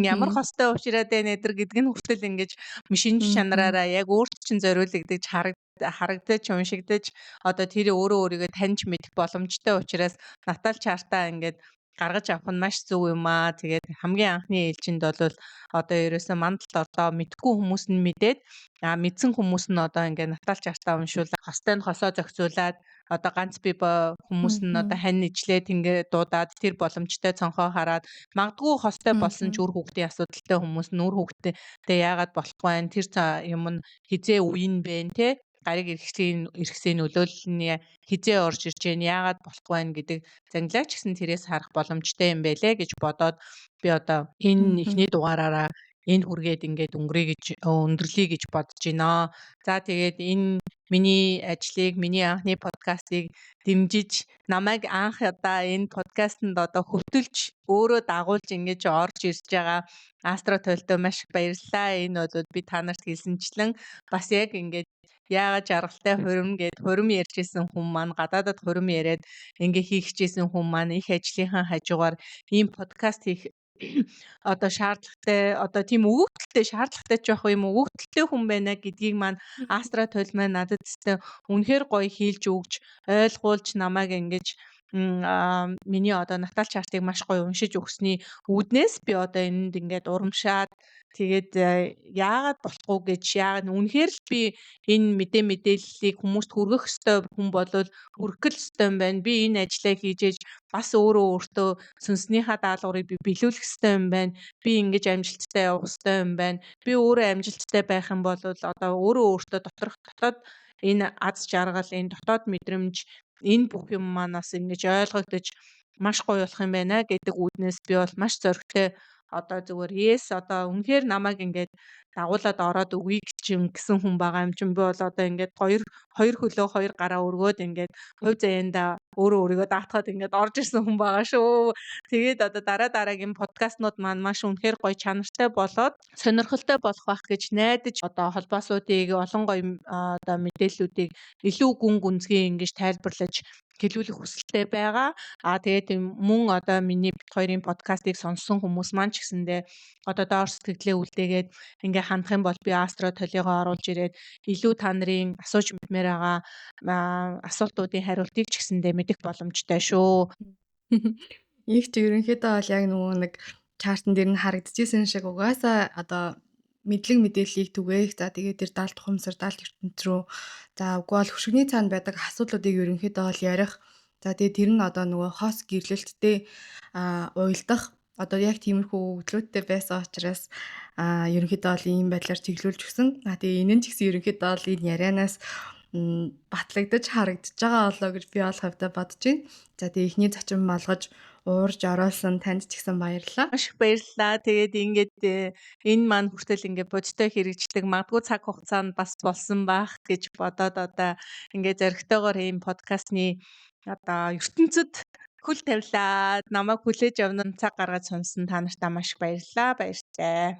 ямар хостой уучраад байна гэдэг нь хүртэл ингэж шинж чанараараа яг өөрт чинь зориулагдаж харагдаж уншигдаж одоо тэр өөрийгөө таньж мэдэх боломжтой учраас натал чартаа ингээд гаргаж авах нь маш зөв юм аа. Тэгээд хамгийн анхны ээлжинд бол одоо ерөөсөө мандалд одоо мэдгүй хүмүүс нь мэдээд мэдсэн хүмүүс нь одоо ингээд натал чартаа уншуулаад хостой нь хосоо зохицуулаад одоо ганц би хүмүүс нь одоо хань ижлээд ингээд дуудаад тэр боломжтой цонхоо хараад магадгүй хостой болсон ч үр хүүхдийн асуудалтай хүмүүс нь үр хүүхдтэй яагаад болохгүй байх тэр юм нь хизээ үеийн бэ те гариг эргэсийн нөлөөлөл нь хизээ орж ирж гэн яагаад болохгүй байх гэдэг зангилаач гэсэн тэрээс харах боломжтой юм байлээ гэж бодоод би одоо энэ ихний дугаараараа энэ хүргээд ингээд өндөрлөе гэж бодож байна. За тэгээд энэ миний ажлыг миний анхны подкастыг дэмжиж намайг анх одоо энэ подкастэнд одоо хөвтөлж өөрөө дагуулж ингэж орж ирж байгаа Астро Толтой маш их баярлалаа. Энэ бол би та нарт хэлсэнчлэн бас яг ингээд яагаад жаргалтай хурим гэд хурим ярьжсэн хүн маань гадаадад хурим яриад ингээ хийх гэжсэн хүн маань их ажлынхаа хажуугаар ийм подкаст хийх одоо шаардлагатай одоо тийм шаардлагатай ч яах юм өгөгдөлтэй хүн байна гэдгийг маань Астра Тойл маань надад тест үнэхээр гоё хийлж өгч ойлгуулж намайг ингэж миний одоо натал чартыг маш гоё уншиж өгсөний үүднээс би одоо энд ингээд урамшаад тэгээд яагаад болохгүй гэж яагаад үнэхээр л би энэ мэдээллийг хүмүүст хүргэх ёстой хүн болвол хүргэх л ёстой юм байна. Би энэ ажлаа хийж ээж бас өөртөө сүнснийхаа даалгаврыг би биелүүлэх ёстой юм байна. Би ингэж амжилттай явах ёстой юм байна. Би өөрөө амжилттай байх юм бол одоо өөртөө дотоод энэ аз жаргал, энэ дотоод мэдрэмж, энэ бүх юм манаас ингэж ойлгогдож маш гоё болох юм байна гэдэг үүднээс би бол маш зоригтой одоо зүгээр одоо үнэхээр намайг ингээд дагуулад ороод өгье гэсэн хүн байгаа юм чинь би бол одоо ингээд хоёр хөлөө хоёр гараа өргөөд ингээд хувь заяанда өөрийгөө даатгаад ингээд орж ирсэн хүн байгаа шүү. Тэгээд одоо дараагийн подкастнууд маань маш үнэхээр гоё чанартай болоод сонирхолтой болох байх гэж найдаж одоо холбоосуудыг олон гоё одоо мэдээллүүдийг илүү гүн гүнзгий ингэж тайлбарлаж хэлүүлэх хүсэлтэй байгаа. Тэгээд мөн одоо миний бит хоёрын подкастыг сонссон хүмүүс маань ч гэсэндээ одоо доор сэтгэлдээ үлдээгээд ингээ хандах юм бол би Астро Толигоо оруулж ирээд илүү та нарын асууж мэдмээр байгаа асуултуудын хариултыг ч гэсэндээ мэдэх боломжтой шүү. Их ч ерөнхийдөө бол яг нөгөө нэг чартан дээр нь харагдчихсэн шиг угаасаа одоо мэдлэг мэдээллийг түгээх за тэгээд тэр даалт ухамсар даалт ертөнц рүү за үгүй бол хөшгөний цаана байдаг асуудлуудыг ерөнхийдөө бол ярих за тэгээд тэр нь одоо нөгөө хос гэрлэлттэй уйлдах одоо яг тиймэрхүү өгдлүүдтэй байсан учраас ерөнхийдөө бол ийм байдлаар чиглүүлж өгсөн. Тэгээд энэ нь ч гэсэн ерөнхийдөө бол энэ ярианаас батлагдаж харагдаж байгаа болоо гэж би бол хувьдаа бодож байна. За тэгээ ихний зочин малгаж уурж оруулсан танд ч гэсэн баярлалаа. Маш их баярлалаа. Тэгээд ингээд энэ маань хүртэл ингээд бодтой хэрэгждэг магадгүй цаг хугацаанд бас болсон бах гэж бодоод одоо ингээд зоригтойгоор ийм подкастны одоо ертөнцид хөл тавилаа. Намайг хүлээж авсан цаг гаргаж сонсон та нартай маш их баярлалаа. Баяртай.